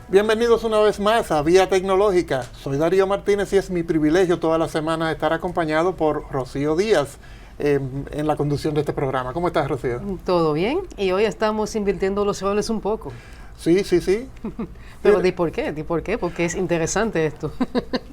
Bienvenidos una vez más a Vía Tecnológica. Soy Darío Martínez y es mi privilegio toda la semana estar acompañado por Rocío Díaz en la conducción de este programa. ¿Cómo estás, Rocío? Todo bien, y hoy estamos invirtiendo los roles un poco. Sí, sí, sí. Pero ¿di por qué? ¿Di por qué? Porque es interesante esto.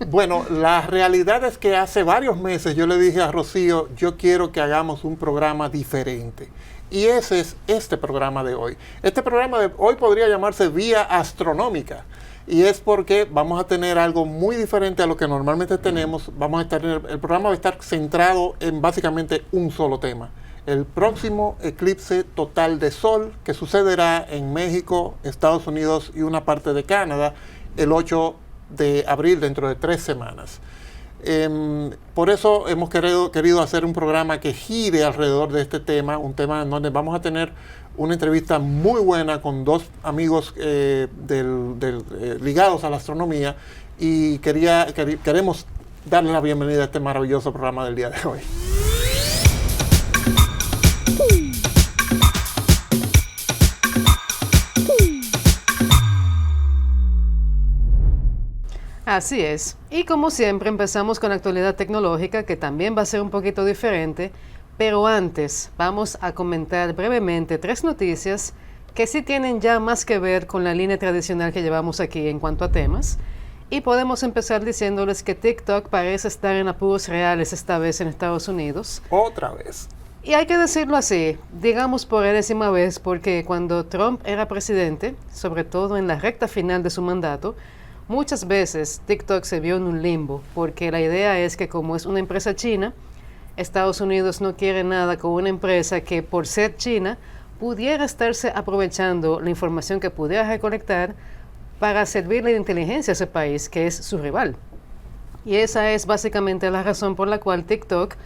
Bueno, la realidad es que hace varios meses yo le dije a Rocío, yo quiero que hagamos un programa diferente. Y ese es este programa de hoy. Este programa de hoy podría llamarse Vía Astronómica. Y es porque vamos a tener algo muy diferente a lo que normalmente tenemos. El programa va a estar centrado en básicamente un solo tema. El próximo eclipse total de sol que sucederá en México, Estados Unidos y una parte de Canadá el 8 de abril, dentro de 3 semanas. Por eso hemos querido hacer un programa que gire alrededor de este tema, un tema en donde vamos a tener una entrevista muy buena con dos amigos ligados a la astronomía, y queremos darle la bienvenida a este maravilloso programa del día de hoy. Así es. Y como siempre empezamos con la actualidad tecnológica, que también va a ser un poquito diferente, pero antes vamos a comentar brevemente 3 noticias que sí tienen ya más que ver con la línea tradicional que llevamos aquí en cuanto a temas. Y podemos empezar diciéndoles que TikTok parece estar en apuros reales esta vez en Estados Unidos. Otra vez. Y hay que decirlo así, digamos por enésima vez, porque cuando Trump era presidente, sobre todo en la recta final de su mandato, muchas veces TikTok se vio en un limbo, porque la idea es que como es una empresa china, Estados Unidos no quiere nada con una empresa que por ser china pudiera estarse aprovechando la información que pudiera recolectar para servirle de inteligencia a ese país que es su rival. Y esa es básicamente la razón por la cual TikTok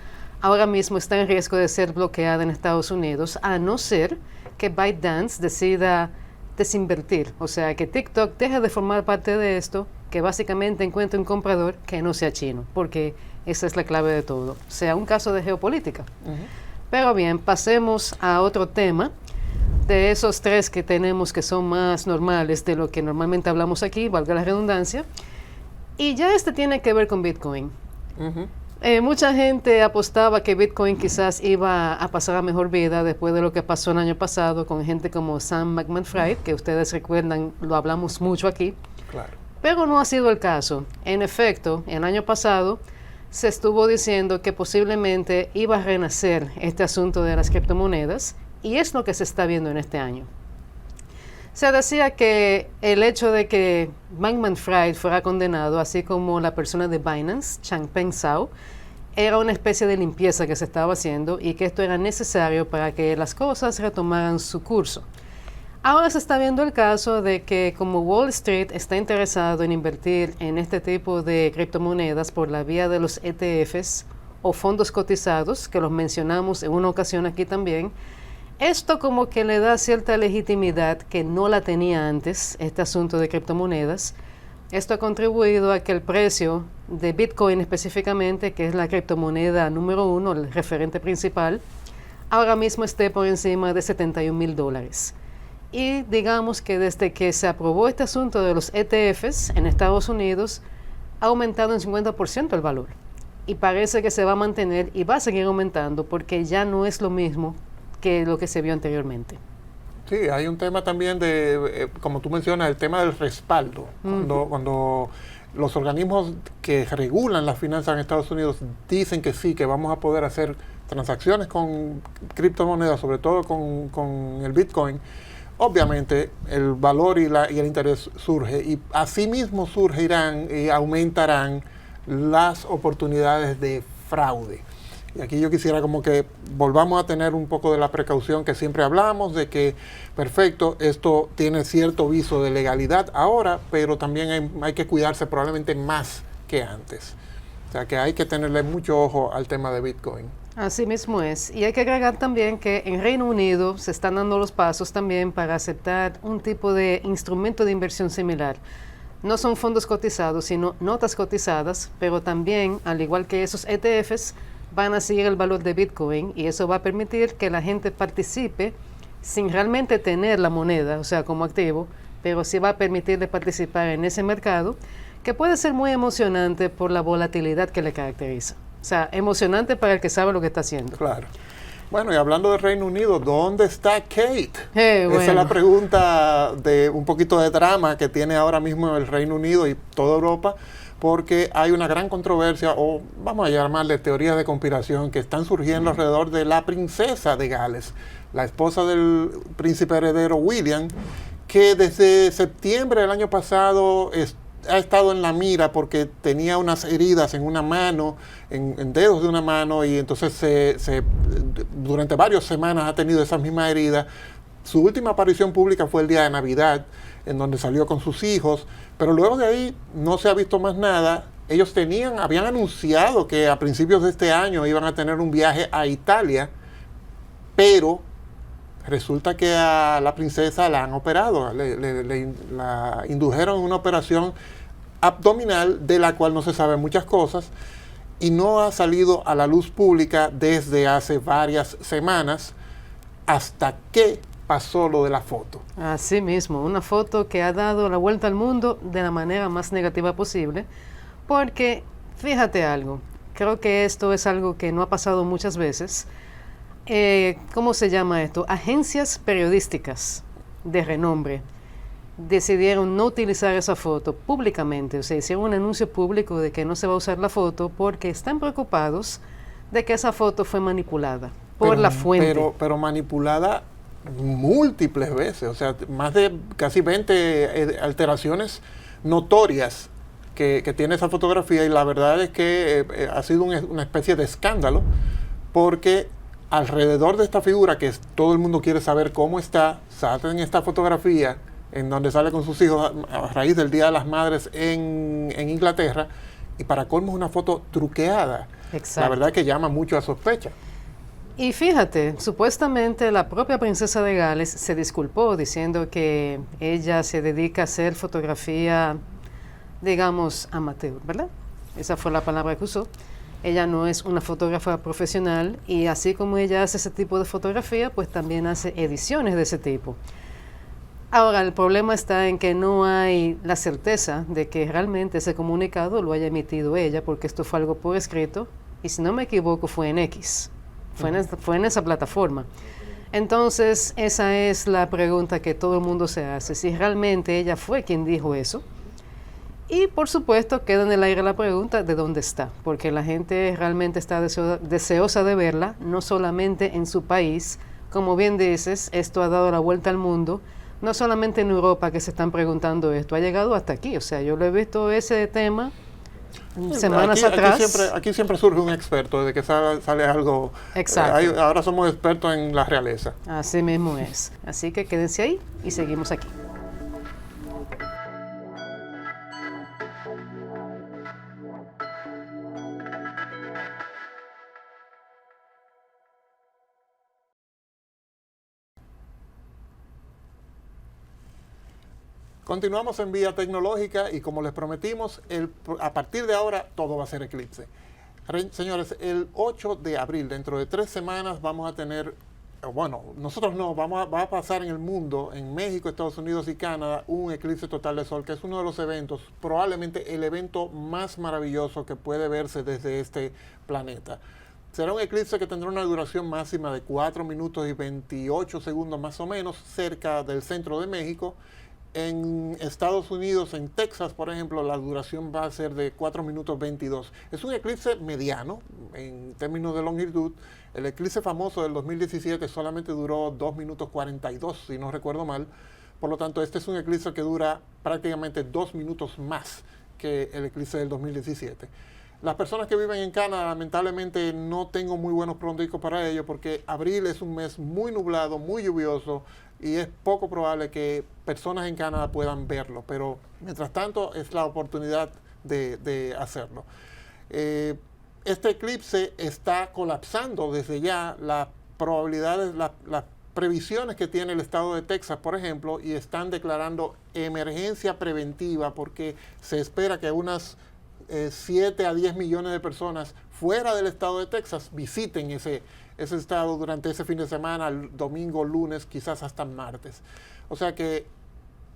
ahora mismo está en riesgo de ser bloqueada en Estados Unidos, a no ser que ByteDance decida desinvertir, o sea, que TikTok deje de formar parte de esto, que básicamente encuentre un comprador que no sea chino, porque esa es la clave de todo, sea un caso de geopolítica. Pero bien, pasemos a otro tema, de esos 3 que tenemos que son más normales de lo que normalmente hablamos aquí, valga la redundancia, y ya este tiene que ver con Bitcoin. Mucha gente apostaba que Bitcoin quizás iba a pasar a mejor vida después de lo que pasó el año pasado con gente como Sam Bankman-Fried, que ustedes recuerdan, lo hablamos mucho aquí. Claro. Pero no ha sido el caso. En efecto, el año pasado se estuvo diciendo que posiblemente iba a renacer este asunto de las criptomonedas, y es lo que se está viendo en este año. Se decía que el hecho de que Bankman-Fried fuera condenado, así como la persona de Binance, Changpeng Zhao, era una especie de limpieza que se estaba haciendo y que esto era necesario para que las cosas retomaran su curso. Ahora se está viendo el caso de que como Wall Street está interesado en invertir en este tipo de criptomonedas por la vía de los ETFs o fondos cotizados, que los mencionamos en una ocasión aquí también, esto como que le da cierta legitimidad que no la tenía antes, este asunto de criptomonedas. Esto ha contribuido a que el precio de Bitcoin específicamente, que es la criptomoneda número 1, el referente principal, ahora mismo esté por encima de $71,000. Y digamos que desde que se aprobó este asunto de los ETFs en Estados Unidos, ha aumentado en 50% el valor. Y parece que se va a mantener y va a seguir aumentando porque ya no es lo mismo que lo que se vio anteriormente. Sí, hay un tema también de, como tú mencionas, el tema del respaldo. Cuando los organismos que regulan las finanzas en Estados Unidos dicen que sí, que vamos a poder hacer transacciones con criptomonedas, sobre todo con el Bitcoin, obviamente el valor y el interés surge, y asimismo surgirán y aumentarán las oportunidades de fraude. Y aquí yo quisiera como que volvamos a tener un poco de la precaución que siempre hablamos, de que, perfecto, esto tiene cierto viso de legalidad ahora, pero también hay que cuidarse probablemente más que antes. O sea que hay que tenerle mucho ojo al tema de Bitcoin. Así mismo es. Y hay que agregar también que en Reino Unido se están dando los pasos también para aceptar un tipo de instrumento de inversión similar. No son fondos cotizados, sino notas cotizadas, pero también, al igual que esos ETFs, van a seguir el valor de Bitcoin, y eso va a permitir que la gente participe sin realmente tener la moneda, o sea, como activo, pero sí va a permitirle participar en ese mercado, que puede ser muy emocionante por la volatilidad que le caracteriza. O sea, emocionante para el que sabe lo que está haciendo. Claro. Bueno, y hablando del Reino Unido, ¿dónde está Kate? Bueno. Esa es la pregunta de un poquito de drama que tiene ahora mismo el Reino Unido y toda Europa, porque hay una gran controversia, o vamos a llamarle teorías de conspiración, que están surgiendo alrededor de la princesa de Gales, la esposa del príncipe heredero William, que desde septiembre del año pasado ha estado en la mira porque tenía unas heridas en una mano, en dedos de una mano, y entonces durante varias semanas ha tenido esas mismas heridas. Su última aparición pública fue el día de Navidad, en donde salió con sus hijos, pero luego de ahí no se ha visto más nada. Ellos habían anunciado que a principios de este año iban a tener un viaje a Italia, pero resulta que a la princesa la han operado, la indujeron en una operación abdominal de la cual no se saben muchas cosas y no ha salido a la luz pública desde hace varias semanas, hasta que pasó lo de la foto. Así mismo, una foto que ha dado la vuelta al mundo de la manera más negativa posible, porque fíjate algo, creo que esto es algo que no ha pasado muchas veces. ¿Cómo se llama esto? Agencias periodísticas de renombre decidieron no utilizar esa foto públicamente, o sea, hicieron un anuncio público de que no se va a usar la foto porque están preocupados de que esa foto fue manipulada por la fuente. Pero manipulada múltiples veces, o sea, más de casi 20 alteraciones notorias que tiene esa fotografía, y la verdad es que ha sido una especie de escándalo, porque alrededor de esta figura, que todo el mundo quiere saber cómo está, salen esta fotografía en donde sale con sus hijos a raíz del Día de las Madres en Inglaterra, y para colmo es una foto truqueada. Exacto. La verdad es que llama mucho a sospecha. Y fíjate, supuestamente la propia princesa de Gales se disculpó diciendo que ella se dedica a hacer fotografía, digamos, amateur, ¿verdad? Esa fue la palabra que usó. Ella no es una fotógrafa profesional, y así como ella hace ese tipo de fotografía, pues también hace ediciones de ese tipo. Ahora, el problema está en que no hay la certeza de que realmente ese comunicado lo haya emitido ella, porque esto fue algo por escrito, y si no me equivoco fue en X, fue en esa plataforma. Entonces, esa es la pregunta que todo el mundo se hace, si realmente ella fue quien dijo eso. Y por supuesto queda en el aire la pregunta de dónde está, porque la gente realmente está deseosa de verla, no solamente en su país. Como bien dices, esto ha dado la vuelta al mundo, no solamente en Europa que se están preguntando esto, ha llegado hasta aquí. O sea, yo lo he visto ese tema semanas atrás. Aquí siempre surge un experto, desde que sale algo. Exacto. Ahora somos expertos en la realeza. Así mismo es. Así que quédense ahí y seguimos aquí. Continuamos en Vía Tecnológica, y como les prometimos, a partir de ahora todo va a ser eclipse. Señores, el 8 de abril, dentro de 3 semanas, vamos a tener, bueno, nosotros no, va a pasar en el mundo, en México, Estados Unidos y Canadá, un eclipse total de sol, que es uno de los eventos, probablemente el evento más maravilloso que puede verse desde este planeta. Será un eclipse que tendrá una duración máxima de 4 minutos y 28 segundos más o menos, cerca del centro de México. En Estados Unidos, en Texas, por ejemplo, la duración va a ser de 4 minutos 22. Es un eclipse mediano en términos de longitud. El eclipse famoso del 2017 solamente duró 2 minutos 42, si no recuerdo mal. Por lo tanto, este es un eclipse que dura prácticamente 2 minutos más que el eclipse del 2017. Las personas que viven en Canadá, lamentablemente no tengo muy buenos pronósticos para ello, porque abril es un mes muy nublado, muy lluvioso, y es poco probable que personas en Canadá puedan verlo, pero mientras tanto es la oportunidad de hacerlo. Este eclipse está colapsando desde ya las probabilidades, las previsiones que tiene el estado de Texas, por ejemplo, y están declarando emergencia preventiva, porque se espera que unas 7 a 10 millones de personas fuera del estado de Texas visiten ese estado durante ese fin de semana, el domingo, lunes, quizás hasta martes. O sea que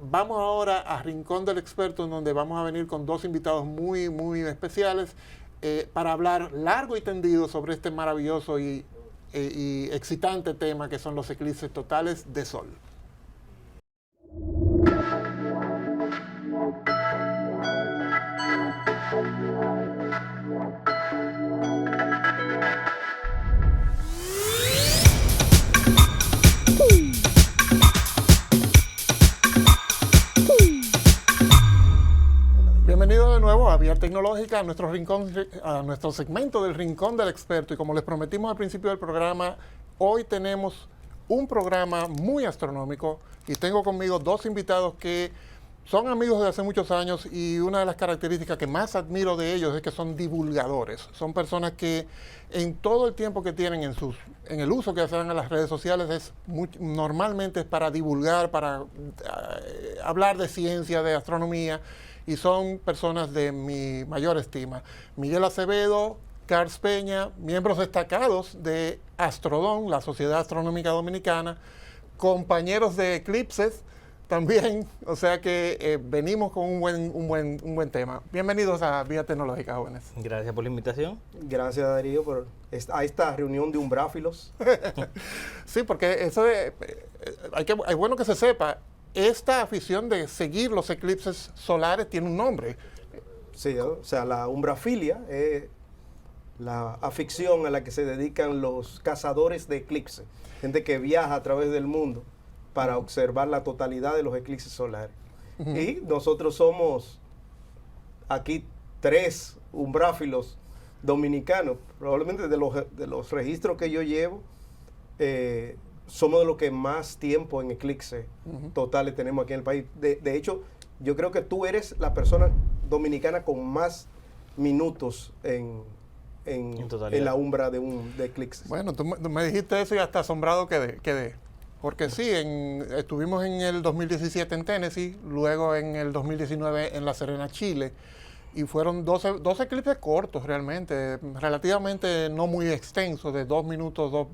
vamos ahora a Rincón del Experto, en donde vamos a venir con dos invitados muy, muy especiales para hablar largo y tendido sobre este maravilloso y excitante tema que son los eclipses totales de sol. Bienvenido de nuevo a Vía Tecnológica, a nuestro rincón, a nuestro segmento del Rincón del Experto. Y como les prometimos al principio del programa, hoy tenemos un programa muy astronómico y tengo conmigo dos invitados que son amigos de hace muchos años, y una de las características que más admiro de ellos es que son divulgadores. Son personas que en todo el tiempo que tienen en el uso que hacen a las redes sociales normalmente es para divulgar, para hablar de ciencia, de astronomía, y son personas de mi mayor estima. Miguel Acevedo, Carlos Peña, miembros destacados de Astrodom, la Sociedad Astronómica Dominicana, compañeros de eclipses también, o sea que venimos con un buen tema. Bienvenidos a Vía Tecnológica, jóvenes. Gracias por la invitación. Gracias, Darío, por esta reunión de umbráfilos. Sí, porque eso es bueno que se sepa, esta afición de seguir los eclipses solares tiene un nombre. Sí, o sea, la umbrafilia es la afición a la que se dedican los cazadores de eclipses, gente que viaja a través del mundo para observar la totalidad de los eclipses solares. Y nosotros somos aquí 3 umbráfilos dominicanos. Probablemente de los registros que yo llevo, somos de los que más tiempo en eclipses totales tenemos aquí en el país. De hecho, yo creo que tú eres la persona dominicana con más minutos en la umbra de eclipses. Bueno, tú me dijiste eso y hasta asombrado quedé. Porque sí, estuvimos en el 2017 en Tennessee, luego en el 2019 en La Serena, Chile, y fueron 12 eclipses cortos realmente, relativamente no muy extensos, de 2 minutos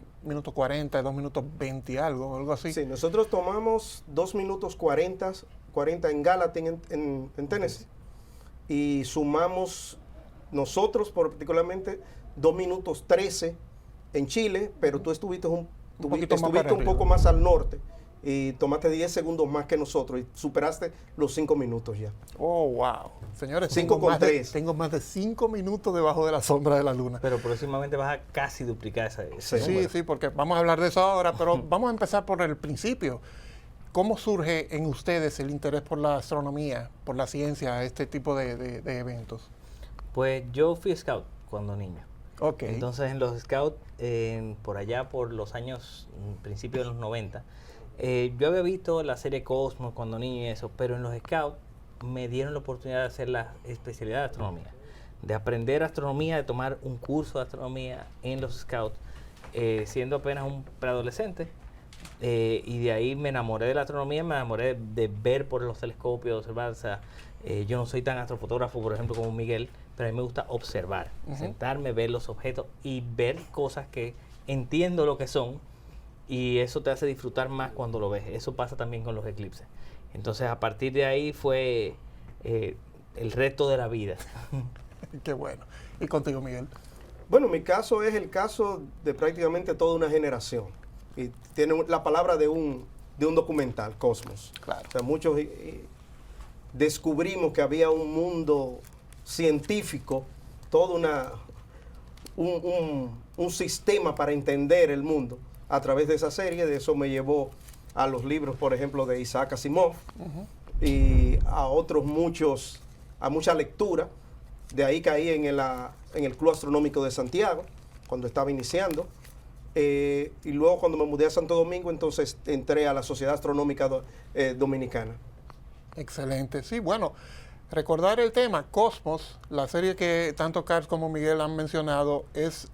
40, 2 minutos 20 y algo así. Sí, nosotros tomamos 2 minutos 40 en Gallatin, en Tennessee, y sumamos nosotros particularmente 2 minutos 13 en Chile, pero tú estuviste un poco más al norte y tomaste 10 segundos más que nosotros y superaste los 5 minutos ya. Oh, wow. Señores, 5 con 3. Tengo más de 5 minutos debajo de la sombra de la luna. Pero próximamente vas a casi duplicar ese número. Sí, porque vamos a hablar de eso ahora, pero vamos a empezar por el principio. ¿Cómo surge en ustedes el interés por la astronomía, por la ciencia, este tipo de eventos? Pues yo fui scout cuando niño. Okay. Entonces en los scouts, por allá por los años, principios de los 90, yo había visto la serie Cosmos cuando niño y eso, pero en los scouts me dieron la oportunidad de hacer la especialidad de astronomía, de aprender astronomía, de tomar un curso de astronomía en los scouts, siendo apenas un preadolescente. Y de ahí me enamoré de la astronomía, me enamoré de ver por los telescopios, observar. O sea, yo no soy tan astrofotógrafo, por ejemplo, como Miguel, pero a mí me gusta observar, sentarme, ver los objetos y ver cosas que entiendo lo que son, y eso te hace disfrutar más cuando lo ves. Eso pasa también con los eclipses. Entonces, a partir de ahí fue el resto de la vida. Qué bueno. ¿Y contigo, Miguel? Bueno, mi caso es el caso de prácticamente toda una generación. Y tiene la palabra de un documental, Cosmos. Claro. O sea, muchos descubrimos que había un mundo científico, todo un sistema para entender el mundo a través de esa serie. De eso me llevó a los libros, por ejemplo, de Isaac Asimov, y a otros mucha lectura. De ahí caí en el Club Astronómico de Santiago, cuando estaba iniciando. Y luego cuando me mudé a Santo Domingo, entonces entré a la Sociedad Astronómica Dominicana. Excelente. Sí, bueno, recordar el tema, Cosmos, la serie que tanto Carlos como Miguel han mencionado, es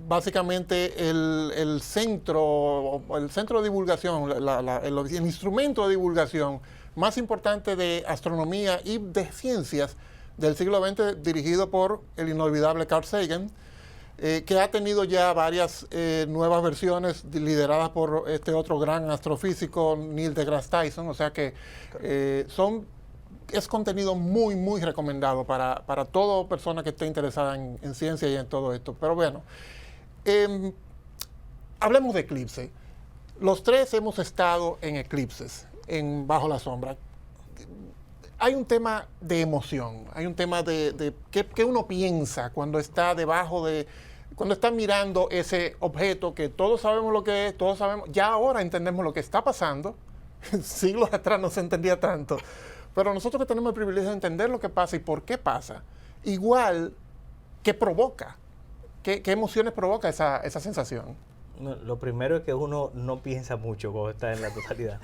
básicamente el centro de divulgación, el instrumento de divulgación más importante de astronomía y de ciencias del siglo XX, dirigido por el inolvidable Carl Sagan. que ha tenido ya varias nuevas versiones lideradas por este otro gran astrofísico, Neil deGrasse Tyson, o sea que es contenido muy, muy recomendado para toda persona que esté interesada en ciencia y en todo esto. Pero bueno, hablemos de eclipse. Los tres hemos estado en eclipses, Bajo la Sombra. Hay un tema de emoción, hay un tema de qué uno piensa cuando está cuando está mirando ese objeto que todos sabemos lo que es, todos sabemos, ya ahora entendemos lo que está pasando. Siglos atrás no se entendía tanto. Pero nosotros que tenemos el privilegio de entender lo que pasa y por qué pasa, igual, ¿qué provoca? ¿Qué emociones provoca esa sensación? No, lo primero es que uno no piensa mucho cuando está en la totalidad.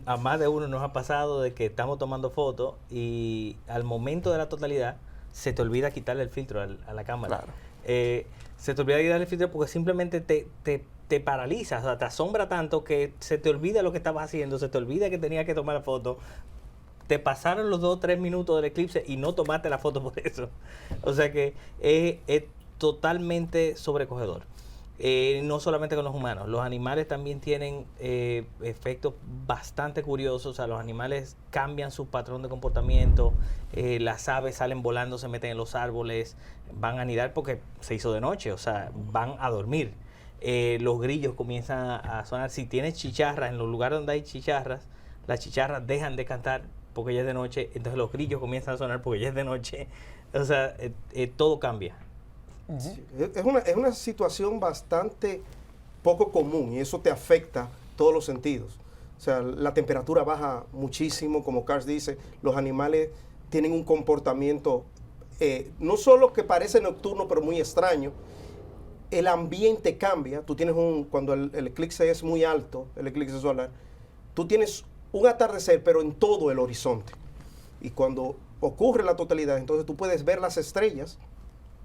A más de uno nos ha pasado de que estamos tomando fotos y al momento de la totalidad se te olvida quitarle el filtro a la cámara. Claro. Se te olvida quitarle el filtro porque simplemente te paraliza, o sea, te asombra tanto que se te olvida lo que estabas haciendo, se te olvida que tenías que tomar la foto. Te pasaron los 2 o 3 minutos del eclipse y no tomaste la foto por eso. O sea que es totalmente sobrecogedor. No solamente con los humanos, los animales también tienen efectos bastante curiosos. O sea, los animales cambian su patrón de comportamiento, las aves salen volando, se meten en los árboles, van a anidar porque se hizo de noche, o sea, van a dormir. Los grillos comienzan a sonar. Si tienes chicharras, en los lugares donde hay chicharras, las chicharras dejan de cantar porque ya es de noche, entonces los grillos comienzan a sonar porque ya es de noche. O sea, todo cambia. Sí, es una situación bastante poco común y eso te afecta todos los sentidos. O sea, la temperatura baja muchísimo, como Carl dice, los animales tienen un comportamiento no solo que parece nocturno, pero muy extraño. El ambiente cambia. Tú tienes cuando el eclipse es muy alto, el eclipse solar, tú tienes un atardecer, pero en todo el horizonte. Y cuando ocurre la totalidad, entonces tú puedes ver las estrellas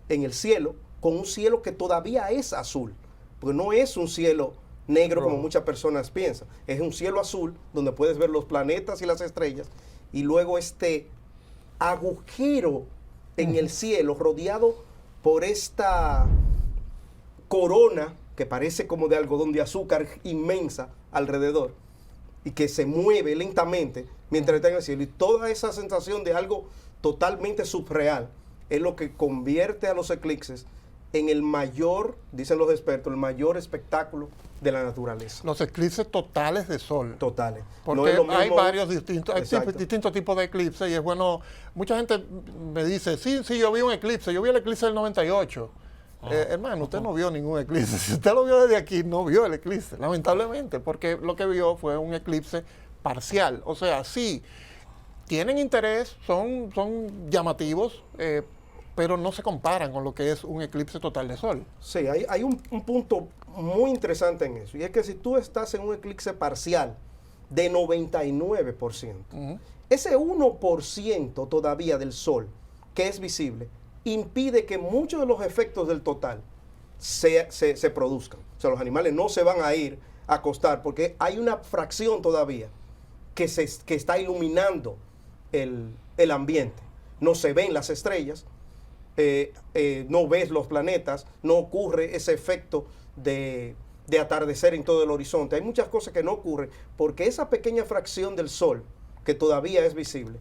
en el cielo, con un cielo que todavía es azul, porque no es un cielo negro como muchas personas piensan, es un cielo azul donde puedes ver los planetas y las estrellas, y luego este agujero en el cielo rodeado por esta corona que parece como de algodón de azúcar inmensa alrededor y que se mueve lentamente mientras está en el cielo, y toda esa sensación de algo totalmente subreal es lo que convierte a los eclipses en el mayor, dicen los expertos, el mayor espectáculo de la naturaleza. Los eclipses totales de sol. Totales. Porque No es lo mismo, hay varios distintos tipos de eclipses y es bueno, mucha gente me dice, sí, yo vi un eclipse, yo vi el eclipse del 98. Hermano, usted no vio ningún eclipse. Si usted lo vio desde aquí, no vio el eclipse, lamentablemente, porque lo que vio fue un eclipse parcial. O sea, sí, tienen interés, son llamativos, pero no se comparan con lo que es un eclipse total de sol. Sí, hay un punto muy interesante en eso, y es que si tú estás en un eclipse parcial de 99%, ese 1% todavía del sol que es visible impide que muchos de los efectos del total se produzcan. O sea, los animales no se van a ir a acostar porque hay una fracción todavía que está iluminando el ambiente. No se ven las estrellas, no ves los planetas, no ocurre ese efecto de atardecer en todo el horizonte. Hay muchas cosas que no ocurren porque esa pequeña fracción del sol que todavía es visible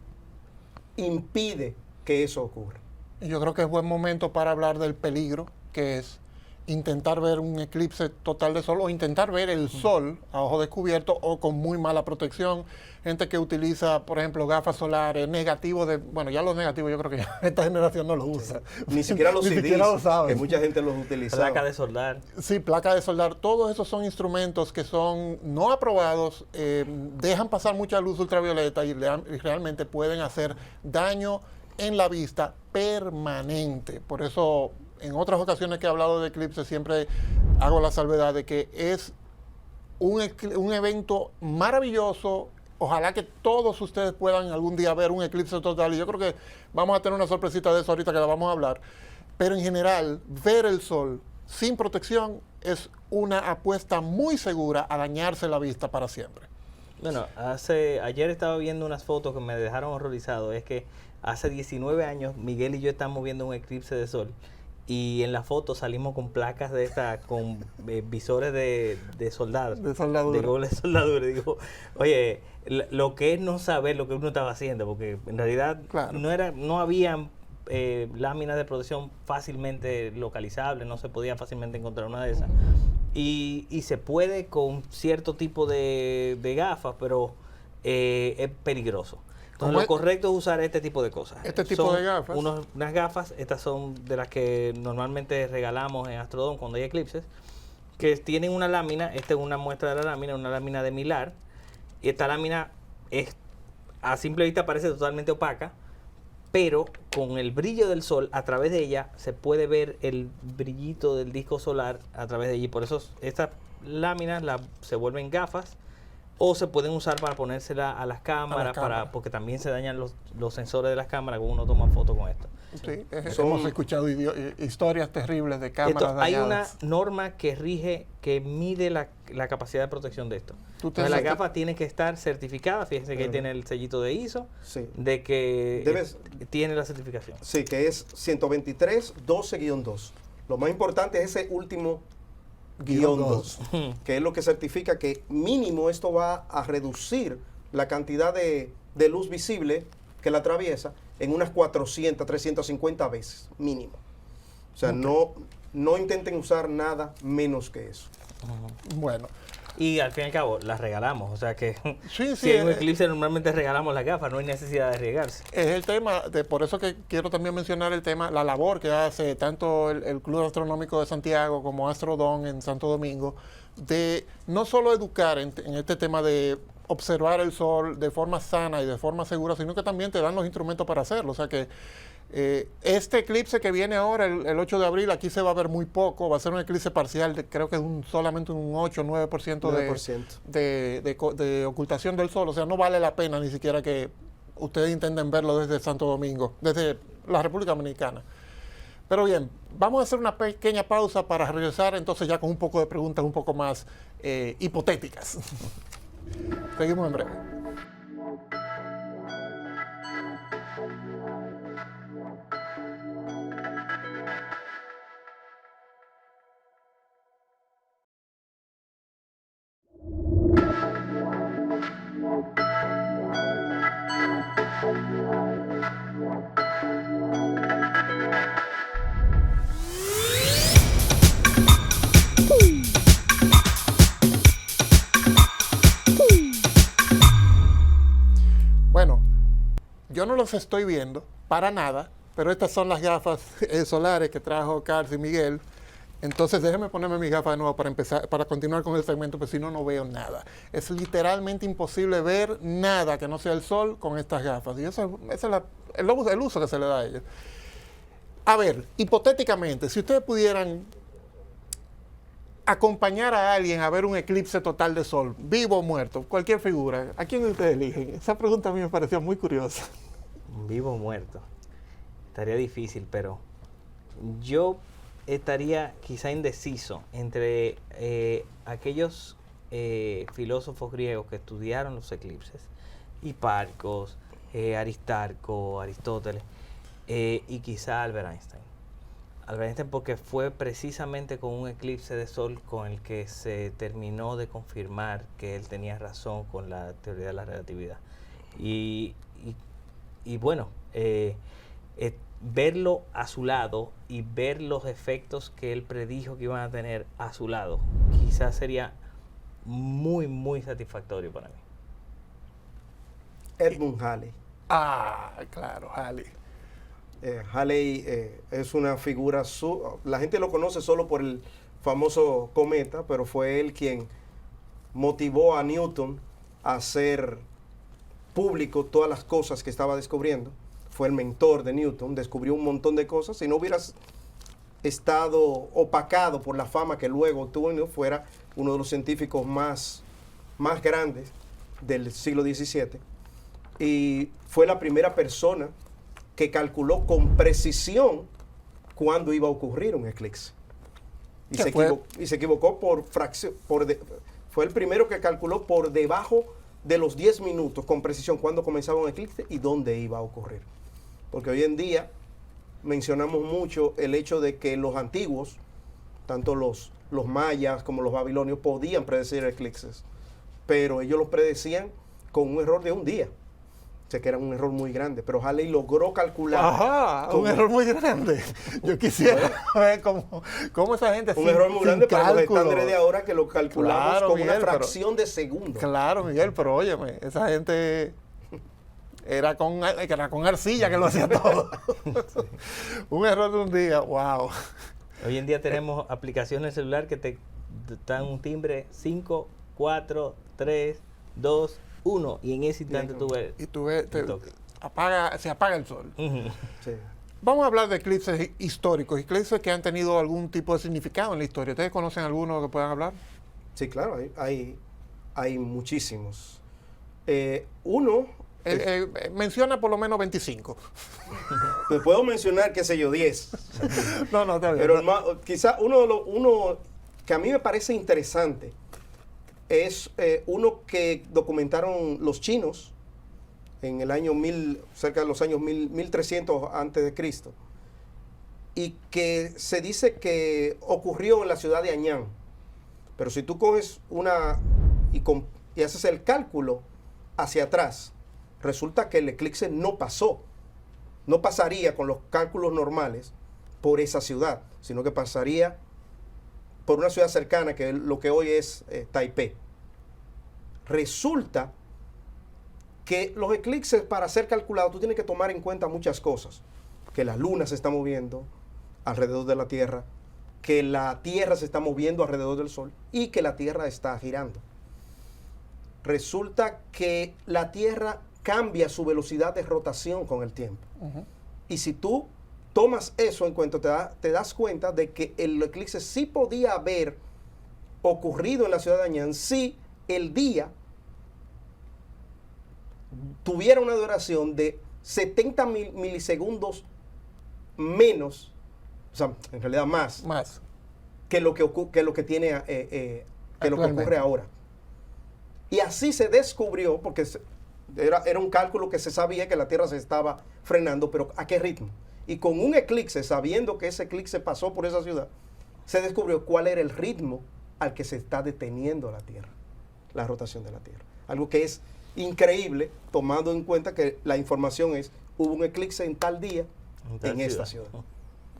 impide que eso ocurra. Yo creo que es buen momento para hablar del peligro que es intentar ver un eclipse total de sol o intentar ver el sol a ojo descubierto o con muy mala protección. Gente que utiliza, por ejemplo, gafas solares, negativos bueno, ya los negativos yo creo que ya esta generación no los usa. Ni siquiera los CDs, siquiera lo saben. Que mucha gente los utiliza. Placa de soldar. Sí, placa de soldar. Todos esos son instrumentos que son no aprobados, dejan pasar mucha luz ultravioleta y realmente pueden hacer daño en la vista permanente. Por eso, en otras ocasiones que he hablado de eclipses, siempre hago la salvedad de que es un evento maravilloso. Ojalá que todos ustedes puedan algún día ver un eclipse total, y yo creo que vamos a tener una sorpresita de eso ahorita que la vamos a hablar. Pero en general, ver el sol sin protección es una apuesta muy segura a dañarse la vista para siempre. Bueno, ayer estaba viendo unas fotos que me dejaron horrorizado. Es que hace 19 años Miguel y yo estamos viendo un eclipse de sol y en la foto salimos con placas de estas, con visores de soldado. De soldadura. De doble soldadura. Digo, oye, lo que es no saber lo que uno estaba haciendo, porque en realidad Claro. no habían láminas de protección fácilmente localizables, no se podía fácilmente encontrar una de esas. Y se puede con cierto tipo de gafas, pero es peligroso. Entonces ¿Cómo lo es? correcto es usar este tipo de cosas. Este tipo de gafas. Unas gafas, estas son de las que normalmente regalamos en Astrodome cuando hay eclipses, que tienen una lámina. Esta es una muestra de la lámina, una lámina de Mylar. Y esta lámina es, a simple vista parece totalmente opaca, pero con el brillo del sol a través de ella se puede ver el brillito del disco solar a través de ella. Y por eso estas láminas se vuelven gafas, o se pueden usar para ponérsela a las cámaras, porque también se dañan los sensores de las cámaras cuando uno toma fotos con esto. Sí, hemos escuchado historias terribles de cámaras Hay una dañadas. norma que rige, que mide la capacidad de protección de esto. Entonces las gafas tienen que estar certificadas. Fíjense que tiene el sellito de ISO, Sí. de que tiene la certificación. Sí, que es 123-12-2. Lo más importante es ese último guión 2, que es lo que certifica que mínimo esto va a reducir la cantidad de luz visible que la atraviesa en unas 400, 350 veces, mínimo. O sea, no intenten usar nada menos que eso. Bueno, Y al fin y al cabo, las regalamos. O sea que Sí, si hay un eclipse, normalmente regalamos las gafas, no hay necesidad de arriesgarse. es el tema, por eso que quiero también mencionar el tema, la labor que hace tanto el Club Astronómico de Santiago como Astrodome en Santo Domingo, de no solo educar en este tema de observar el sol de forma sana y de forma segura, sino que también te dan los instrumentos para hacerlo. O sea que este eclipse que viene ahora, el 8 de abril, aquí se va a ver muy poco, va a ser un eclipse parcial, creo que es solamente un 8 o 9%, de ocultación del sol, o sea, no vale la pena ni siquiera que ustedes intenten verlo desde Santo Domingo, desde la República Dominicana. Pero bien, vamos a hacer una pequeña pausa para regresar entonces ya con un poco de preguntas un poco más hipotéticas. Seguimos en breve. Bueno, yo no los estoy viendo para nada, pero estas son las gafas solares que trajo Carlos y Miguel. Entonces déjenme ponerme mis gafas de nuevo para empezar, para continuar con el segmento, porque si no, no veo nada. Es literalmente imposible ver nada que no sea el sol con estas gafas. Y eso es el uso que se le da a ellas. A ver, hipotéticamente, si ustedes pudieran acompañar a alguien a ver un eclipse total de sol, vivo o muerto, cualquier figura, ¿a quién ustedes eligen? Esa pregunta a mí me pareció muy curiosa. Vivo o muerto. Estaría difícil, pero yo estaría quizá indeciso entre aquellos filósofos griegos que estudiaron los eclipses, Hipparcos, Aristarco, Aristóteles, y quizá Albert Einstein. Albert Einstein, porque fue precisamente con un eclipse de sol con el que se terminó de confirmar que él tenía razón con la teoría de la relatividad. Y bueno, verlo a su lado y ver los efectos que él predijo que iban a tener a su lado, quizás sería muy, muy satisfactorio para mí. Edmund Halley. Ah, claro, Halley. Halley es una figura, la gente lo conoce solo por el famoso cometa, pero fue él quien motivó a Newton a hacer público todas las cosas que estaba descubriendo. Fue el mentor de Newton, descubrió un montón de cosas. Si no hubieras estado opacado por la fama que luego tuvo, ¿no?, fuera uno de los científicos más grandes del siglo XVII. Y fue la primera persona que calculó con precisión cuándo iba a ocurrir un eclipse. Y se equivocó por fracción. Fue el primero que calculó por debajo de los 10 minutos con precisión cuándo comenzaba un eclipse y dónde iba a ocurrir. Porque hoy en día mencionamos mucho el hecho de que los antiguos, tanto los mayas como los babilonios, podían predecir eclipses, pero ellos los predecían con un error de un día. O sea, que era un error muy grande, pero Halley logró calcular. Ajá, un error muy grande. Yo quisiera ver cómo esa gente un error muy grande para los cálculo. estándares de ahora que lo calculamos Claro, con Miguel, una fracción de segundo. Claro, Miguel, pero óyeme, esa gente era con arcilla que lo hacía todo. Un error de un día, wow. Hoy en día tenemos aplicaciones celular que te dan un timbre 5, 4, 3, 2, 1 y en ese instante tú ves. Y tú ves, se apaga el sol. Sí. Vamos a hablar de eclipses históricos, eclipses que han tenido algún tipo de significado en la historia. ¿Ustedes conocen alguno que puedan hablar? Sí, claro, hay muchísimos. Uno, Menciona por lo menos 25. te puedo mencionar, qué sé yo, 10. No, está bien. Pero quizá uno que a mí me parece interesante es uno que documentaron los chinos en el año cerca de los años 1300 antes de Cristo, y que se dice que ocurrió en la ciudad de Anyang. Pero si tú coges y haces el cálculo hacia atrás, resulta que el eclipse no pasaría con los cálculos normales por esa ciudad, sino que pasaría por una ciudad cercana, que lo que hoy es Taipei. Resulta que los eclipses, para ser calculados, tú tienes que tomar en cuenta muchas cosas. Que la luna se está moviendo alrededor de la Tierra, que la Tierra se está moviendo alrededor del Sol y que la Tierra está girando. Resulta que la Tierra cambia su velocidad de rotación con el tiempo. Y si tú tomas eso en cuenta, te das cuenta de que el eclipse sí podía haber ocurrido en la ciudad de Anyang si el día tuviera una duración de 70 milisegundos menos, o sea, en realidad más que lo que tiene que lo que ocurre ahora. Y así se descubrió, porque era un cálculo que se sabía que la Tierra se estaba frenando, pero ¿a qué ritmo? Y con un eclipse, sabiendo que ese eclipse pasó por esa ciudad, se descubrió cuál era el ritmo al que se está deteniendo la Tierra, la rotación de la Tierra. Algo que es increíble, tomando en cuenta que la información es, hubo un eclipse en tal día en esta ciudad.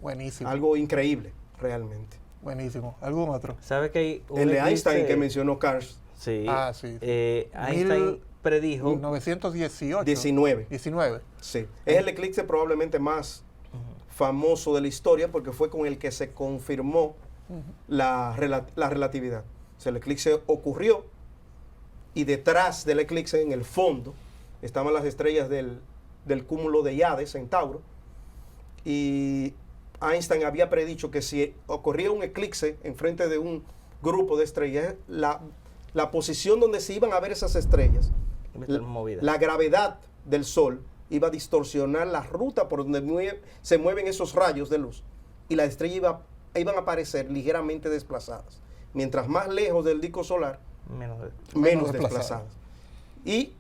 Buenísimo. Algo increíble, realmente. Buenísimo. ¿Algún otro? ¿Sabe que hay un El de eclipse? Einstein que mencionó Carl. Sí. Sí. Einstein predijo 1918. 19. Sí. Es el eclipse probablemente más famoso de la historia, porque fue con el que se confirmó la relatividad. O sea, el eclipse ocurrió y detrás del eclipse, en el fondo, estaban las estrellas del cúmulo de Hyades en Tauro. Y Einstein había predicho que si ocurría un eclipse enfrente de un grupo de estrellas, la posición donde se iban a ver esas estrellas, la gravedad del Sol iba a distorsionar la ruta por donde se mueven esos rayos de luz, y las estrellas iban a aparecer ligeramente desplazadas. Mientras más lejos del disco solar, menos desplazadas. Y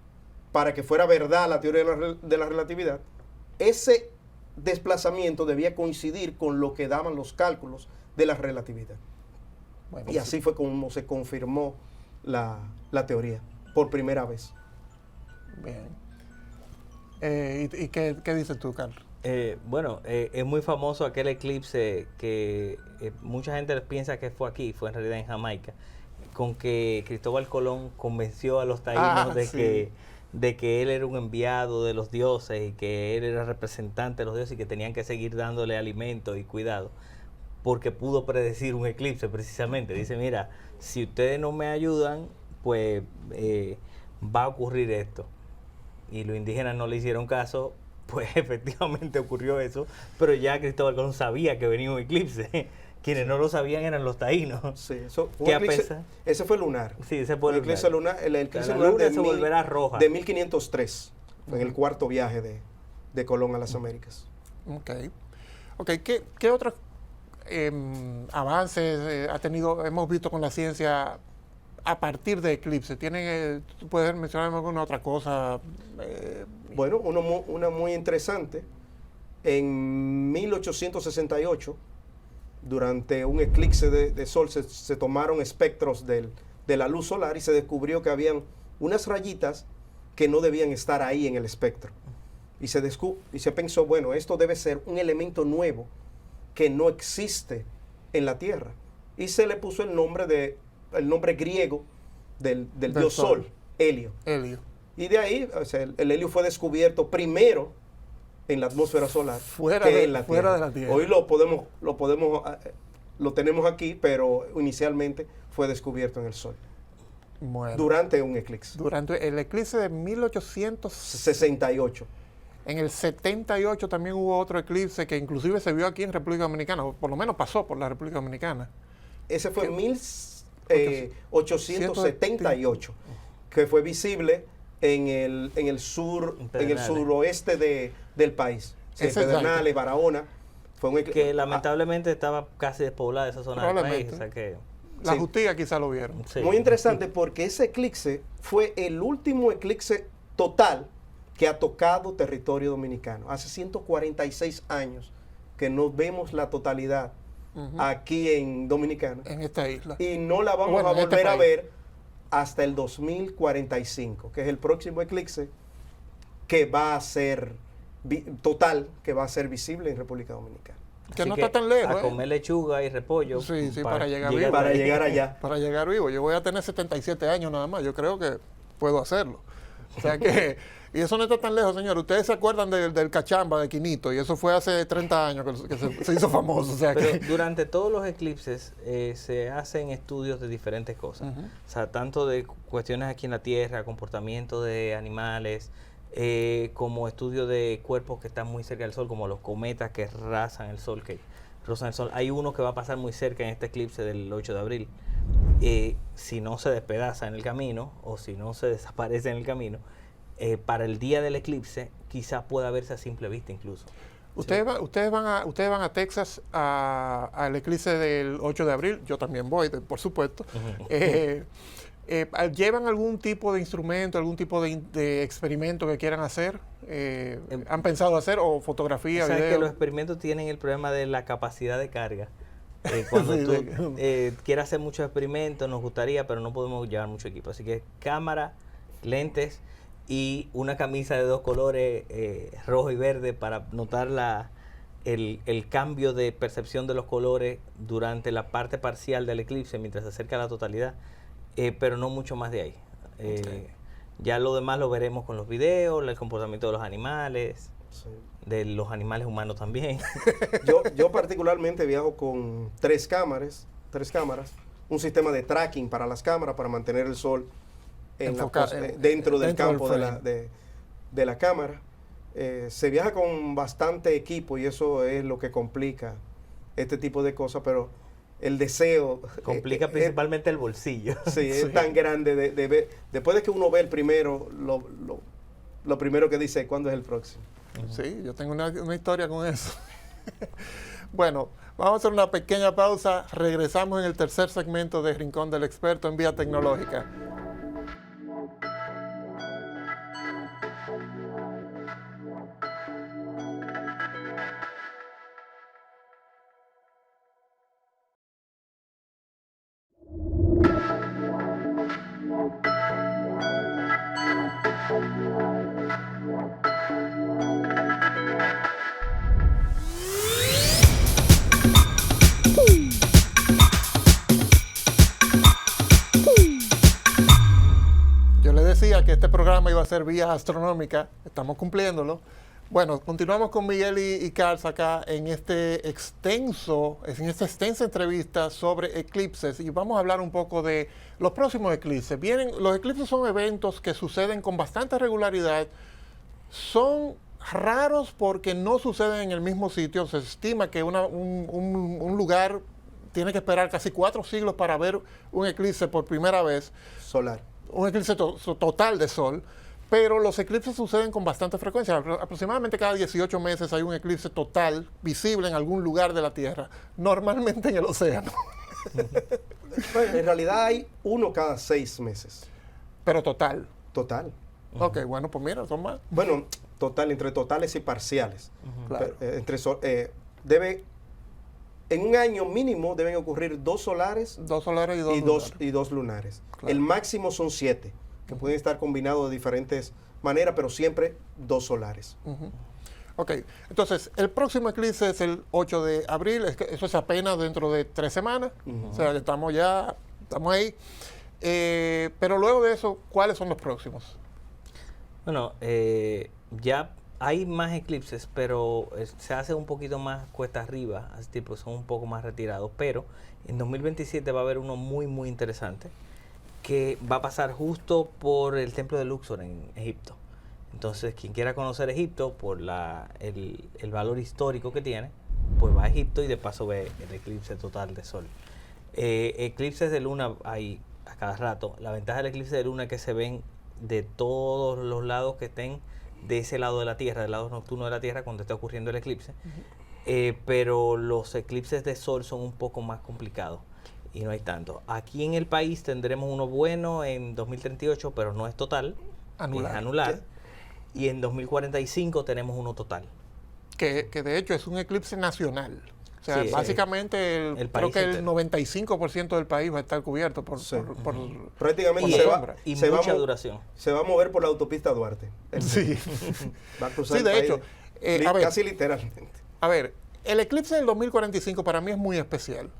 para que fuera verdad la teoría de la relatividad, ese desplazamiento debía coincidir con lo que daban los cálculos de la relatividad. Bueno, y así fue como se confirmó la teoría por primera vez. Bien. ¿Y qué dices tú, Carlos? Bueno, es muy famoso aquel eclipse que mucha gente piensa que fue aquí, fue en realidad en Jamaica, con que Cristóbal Colón convenció a los taínos de que él era un enviado de los dioses y que él era representante de los dioses y que tenían que seguir dándole alimento y cuidado, porque pudo predecir un eclipse precisamente. Dice, mira, si ustedes no me ayudan, pues va a ocurrir esto. Y los indígenas no le hicieron caso, pues efectivamente ocurrió eso, pero ya Cristóbal Colón sabía que venía un eclipse. Quienes no lo sabían eran los taínos. Sí, ese fue lunar. Sí, ese fue el eclipse lunar. El eclipse lunar se volverá roja. De 1503, en el cuarto viaje de Colón a las Américas. Ok, ¿qué otros avances hemos visto con la ciencia a partir de eclipse? ¿Puedes mencionarme alguna otra cosa? Bueno, una muy interesante. En En 1868, durante un eclipse de sol, se tomaron espectros de la luz solar y se descubrió que habían unas rayitas que no debían estar ahí en el espectro. Y se pensó, bueno, esto debe ser un elemento nuevo que no existe en la Tierra. Y se le puso el nombre griego del dios Sol, Helio. Y de ahí, o sea, el helio fue descubierto primero en la atmósfera solar en la Tierra. De la Tierra. Hoy lo tenemos aquí, pero inicialmente fue descubierto en el Sol. Bueno, durante un eclipse. Durante el eclipse de 1868. En el 78 también hubo otro eclipse que inclusive se vio aquí en República Dominicana, o por lo menos pasó por la República Dominicana. Ese fue en 1878, que fue visible en el suroeste del país. Sí, Pedernales, Barahona. Que lamentablemente estaba casi despoblada esa zona del país. O sea que, la Justicia quizá lo vieron. Sí. Muy interesante porque ese eclipse fue el último eclipse total que ha tocado territorio dominicano. Hace 146 años que no vemos la totalidad aquí en Dominicana. En esta isla. Y no la vamos a volver a ver hasta el 2045, que es el próximo eclipse que va a ser total, que va a ser visible en República Dominicana. Que no está tan lejos. A comer lechuga y repollo. Sí, para llegar vivo. Para llegar allá. Para llegar vivo. Yo voy a tener 77 años nada más. Yo creo que puedo hacerlo. O sea que... Y eso no está tan lejos, señor. Ustedes se acuerdan del cachamba de Quinito, y eso fue hace 30 años que se hizo famoso. O sea, pero durante todos los eclipses se hacen estudios de diferentes cosas. O sea, tanto de cuestiones aquí en la Tierra, comportamiento de animales, como estudio de cuerpos que están muy cerca del Sol, como los cometas que rozan el Sol. Hay uno que va a pasar muy cerca en este eclipse del 8 de abril. Si no se despedaza en el camino, o si no se desaparece en el camino, para el día del eclipse quizás pueda verse a simple vista incluso. Ustedes van a Texas al eclipse del 8 de abril. Yo también voy, por supuesto. ¿Llevan algún tipo de instrumento, algún tipo de experimento que quieran hacer? ¿Han pensado hacer o fotografía, o sea, video? Que los experimentos tienen el problema de la capacidad de carga. Cuando tú quieras hacer muchos experimentos, nos gustaría, pero no podemos llevar mucho equipo. Así que cámara, lentes y una camisa de 2 colores, rojo y verde, para notar el cambio de percepción de los colores durante la parte parcial del eclipse mientras se acerca a la totalidad, pero no mucho más de ahí. Ya lo demás lo veremos con los videos, el comportamiento de los animales, de los animales humanos también. Yo particularmente viajo con 3 cámaras, un sistema de tracking para las cámaras para mantener el sol dentro del campo de la cámara. Se viaja con bastante equipo y eso es lo que complica este tipo de cosas, pero el deseo complica principalmente el bolsillo. Sí, es tan grande de ver. Después de que uno ve el primero, lo primero que dice, ¿cuándo es el próximo? Sí, yo tengo una historia con eso. Bueno, vamos a hacer una pequeña pausa. Regresamos en el tercer segmento de Rincón del Experto en Vía Tecnológica. Que este programa iba a ser vía astronómica, estamos cumpliéndolo. Bueno, continuamos con Miguel y Carlos acá en esta extensa entrevista sobre eclipses, y vamos a hablar un poco de los próximos eclipses. Los eclipses son eventos que suceden con bastante regularidad, son raros porque no suceden en el mismo sitio. Se estima que un lugar tiene que esperar casi 4 siglos para ver un eclipse por primera vez. Solar. Un eclipse total de sol, pero los eclipses suceden con bastante frecuencia. Aproximadamente cada 18 meses hay un eclipse total visible en algún lugar de la Tierra, normalmente en el océano. Bueno, en realidad hay uno cada 6 meses. Pero total. Total. Ok, bueno, pues mira, son más. Bueno, total, entre totales y parciales. Claro. En un año mínimo deben ocurrir 2 solares, 2 solares y 2 lunares. Claro. El máximo son 7, que pueden estar combinados de diferentes maneras, pero siempre 2 solares. Ok, entonces el próximo eclipse es el 8 de abril, eso es apenas dentro de 3 semanas, o sea que estamos ahí. Pero luego de eso, ¿cuáles son los próximos? Bueno, ya hay más eclipses, pero se hace un poquito más cuesta arriba, así tipo son un poco más retirados, pero en 2027 va a haber uno muy muy interesante que va a pasar justo por el templo de Luxor en Egipto. Entonces, quien quiera conocer Egipto por el valor histórico que tiene, pues va a Egipto y de paso ve el eclipse total de sol. Eclipses de luna hay a cada rato. La ventaja del eclipse de luna es que se ven de todos los lados que estén de ese lado de la Tierra, del lado nocturno de la Tierra, cuando esté ocurriendo el eclipse. Pero los eclipses de sol son un poco más complicados y no hay tanto. Aquí en el país tendremos uno bueno en 2038, pero no es total, Anular. es anular. Y en 2045 tenemos uno total. Que de hecho es un eclipse nacional. O sea, Sí, básicamente el creo país que el entero. 95% del país va a estar cubierto por Prácticamente por se sombra. va, Y se va mucha a mo- duración. se va a mover por la autopista Duarte. Sí. Va a cruzar Sí, el de país, hecho, a ver. casi literalmente. A ver, el eclipse del 2045 para mí es muy especial.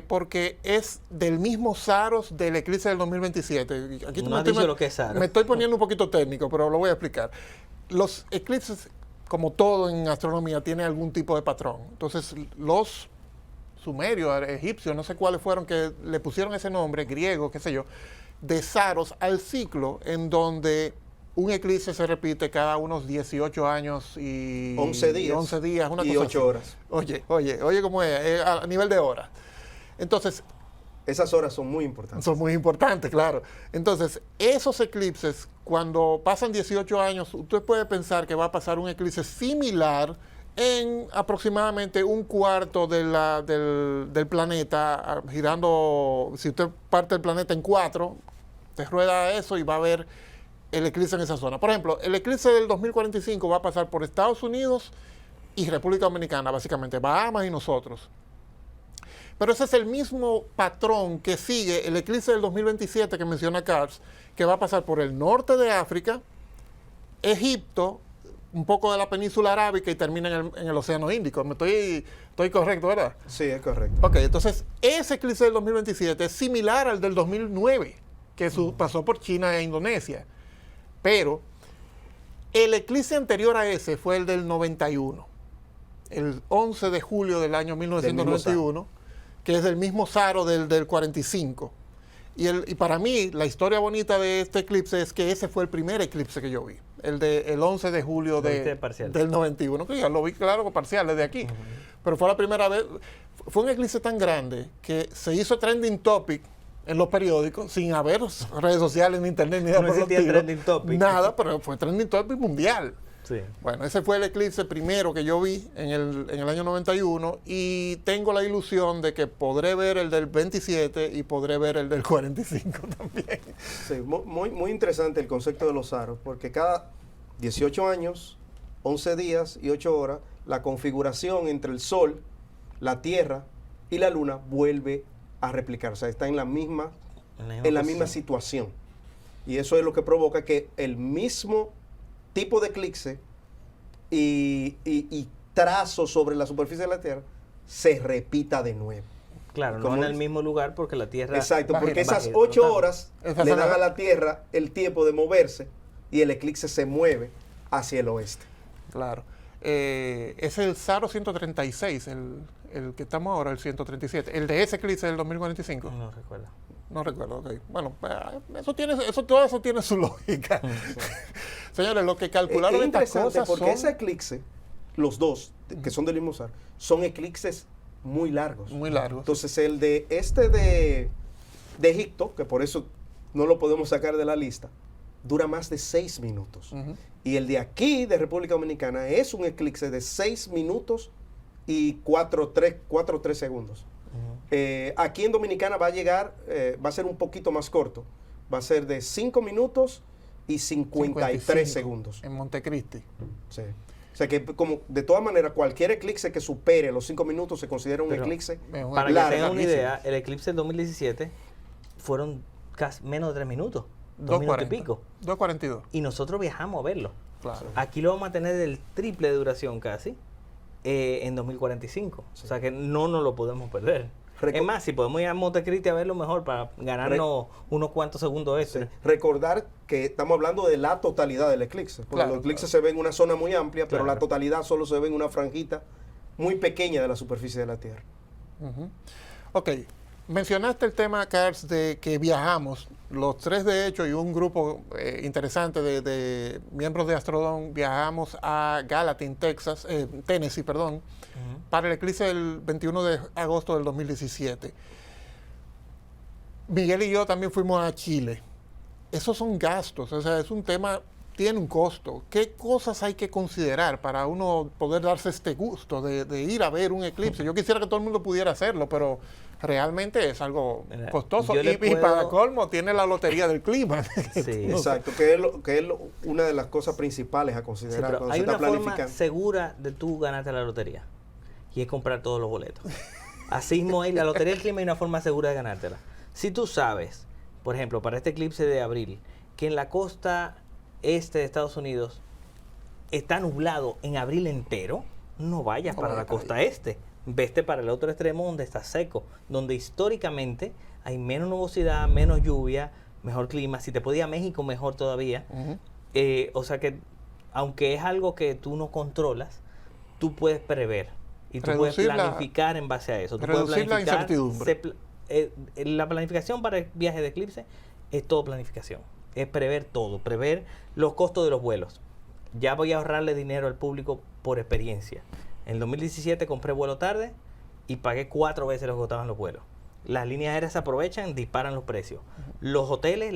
Porque es del mismo Saros del eclipse del 2027. Aquí No has dicho lo que es Saros. Me estoy poniendo un poquito técnico, pero lo voy a explicar. Los eclipses, como todo en astronomía, tienen algún tipo de patrón. Entonces, los sumerios, egipcios, no sé cuáles fueron que le pusieron ese nombre, griego, qué sé yo, de Saros al ciclo en donde un eclipse se repite cada unos 18 años y 11 días. 11 días, una Y cosa 8 así. horas. Oye cómo es, a nivel de horas. Entonces, Esas horas son muy importantes. son muy importantes, claro. Entonces, esos eclipses, cuando pasan 18 años, usted puede pensar que va a pasar un eclipse similar en aproximadamente un cuarto del planeta, girando, si usted parte el planeta en 4, te rueda eso y va a ver el eclipse en esa zona. Por ejemplo, el eclipse del 2045 va a pasar por Estados Unidos y República Dominicana, básicamente, Bahamas y nosotros. Pero ese es el mismo patrón que sigue el eclipse del 2027 que menciona Carls, que va a pasar por el norte de África, Egipto, un poco de la península arábica y termina en el Océano Índico. Estoy correcto, ¿verdad? Sí, es correcto. Ok, entonces ese eclipse del 2027 es similar al del 2009, que pasó por China e Indonesia. Pero el eclipse anterior a ese fue el del 91, el 11 de julio del año 1991, que es del mismo Saro del 45. Y para mí, la historia bonita de este eclipse es que ese fue el primer eclipse que yo vi, el 11 de julio ¿Lo viste parcial? del 91, que ya lo vi, claro, parcial desde aquí. Pero fue la primera vez, fue un eclipse tan grande que se hizo trending topic en los periódicos, sin haber redes sociales, ni internet, ni nada No por el existía estilo. trending topic. Nada, pero fue trending topic mundial. Sí. Bueno, ese fue el eclipse primero que yo vi en el año 91 y tengo la ilusión de que podré ver el del 27 y podré ver el del 45 también. Sí, muy interesante el concepto de los aros, porque cada 18 años, 11 días y 8 horas, la configuración entre el Sol, la Tierra y la Luna vuelve a replicar. O sea, está en la misma situación. Y eso es lo que provoca que el mismo tipo de eclipse y trazo sobre la superficie de la Tierra se repita de nuevo. Claro, no ¿Cómo en el es? mismo lugar porque la Tierra... Exacto, porque Bajita, esas bajita, 8 total. horas Esa le zona- dan a la Tierra el tiempo de moverse y el eclipse se mueve hacia el oeste. Claro. Es el Saro 136, el que estamos ahora, el 137. El de ese eclipse del 2045. No recuerdo. No recuerdo, ok. Bueno, todo eso tiene su lógica. Señores, lo que calcularon Es estas interesante cosas porque son ese eclipse, los dos, que son del mismo Sar, son eclipses muy largos. muy largos. Entonces el de Egipto, que por eso no lo podemos sacar de la lista, dura más de 6 minutos. Ujú. Y el de aquí, de República Dominicana, es un eclipse de 6 minutos y 4-3 segundos. Aquí en Dominicana va a llegar, va a ser un poquito más corto. Va a ser de 5 minutos y 53 segundos. En Montecristi. Sí. O sea que como de todas maneras cualquier eclipse que supere los 5 minutos se considera un eclipse. Para que tengan una idea, el eclipse del 2017 fueron casi menos de 3 minutos. 2 minutos y pico. 2:42. Y nosotros viajamos a verlo. Claro. Aquí lo vamos a tener del triple de duración casi en 2045. Sí. O sea que no nos lo podemos perder. Es más, si podemos ir a Montecristi a verlo mejor para ganarnos unos cuantos segundos extra. Sí. Recordar que estamos hablando de la totalidad del eclipse. Porque claro, los eclipses se ven en una zona muy amplia, pero la totalidad solo se ve en una franjita muy pequeña de la superficie de la Tierra. Ok. Mencionaste el tema, Carls, de que viajamos, los tres de hecho y un grupo interesante de miembros de Astrodome, viajamos a Gallatin, Texas, Tennessee, perdón, para el eclipse del 21 de agosto del 2017. Miguel y yo también fuimos a Chile. Esos son gastos, o sea, es un tema, tiene un costo. ¿Qué cosas hay que considerar para uno poder darse este gusto de ir a ver un eclipse? Yo quisiera que todo el mundo pudiera hacerlo, pero realmente es algo costoso. Y para colmo tiene la lotería del clima. Sí, exacto, que es una de las cosas principales a considerar. Sí, pero hay una forma segura de tú ganarte la lotería, y es comprar todos los boletos. Así mismo hay la lotería del clima, hay una forma segura de ganártela. Si tú sabes, por ejemplo, para este eclipse de abril, que en la costa este de Estados Unidos está nublado en abril entero, no vayas para la costa este. Vete para el otro extremo donde está seco, donde históricamente hay menos nubosidad, menos lluvia, mejor clima. Si te podía ir a México, mejor todavía. O sea que, aunque es algo que tú no controlas, tú puedes prever y tú puedes planificar en base a eso. Tú puedes planificar, la incertidumbre. La planificación para el viaje de eclipse es todo planificación. Es prever todo, prever los costos de los vuelos. Ya voy a ahorrarle dinero al público por experiencia. En el 2017 compré vuelo tarde y pagué 4 veces lo que costaban los vuelos. Las líneas aéreas se aprovechan, disparan los precios. Los hoteles,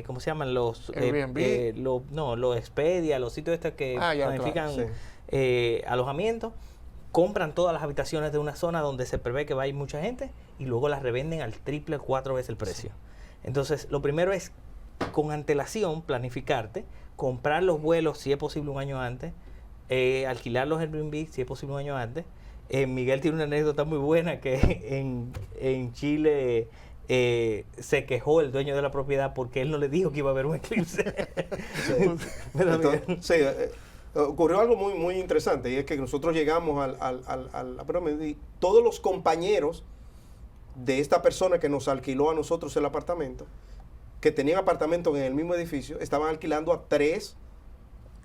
¿cómo se llaman? Los Airbnb. Los Expedia, los sitios estos que planifican alojamientos, compran todas las habitaciones de una zona donde se prevé que va a ir mucha gente y luego las revenden al triple, 4 veces el precio. Entonces, lo primero es con antelación planificarte, comprar los vuelos si es posible un año antes, alquilar los Airbnb si es posible un año antes. Miguel tiene una anécdota muy buena que en Chile se quejó el dueño de la propiedad porque él no le dijo que iba a haber un eclipse. Ocurrió algo muy, muy interesante, y es que nosotros llegamos al pirámide y todos los compañeros de esta persona que nos alquiló a nosotros el apartamento, que tenían apartamentos en el mismo edificio, estaban alquilando a 3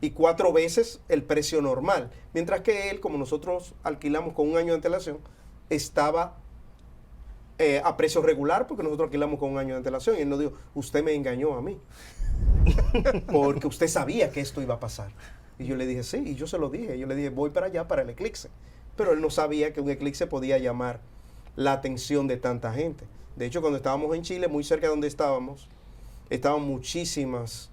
y 4 veces el precio normal. Mientras que él, como nosotros alquilamos con un año de antelación, estaba a precio regular porque nosotros alquilamos con un año de antelación. Y él nos dijo, usted me engañó a mí. Porque usted sabía que esto iba a pasar. Y yo le dije, sí, y yo se lo dije. Yo le dije, voy para allá para el eclipse. Pero él no sabía que un eclipse podía llamar la atención de tanta gente. De hecho, cuando estábamos en Chile, muy cerca de donde estábamos, estaban muchísimas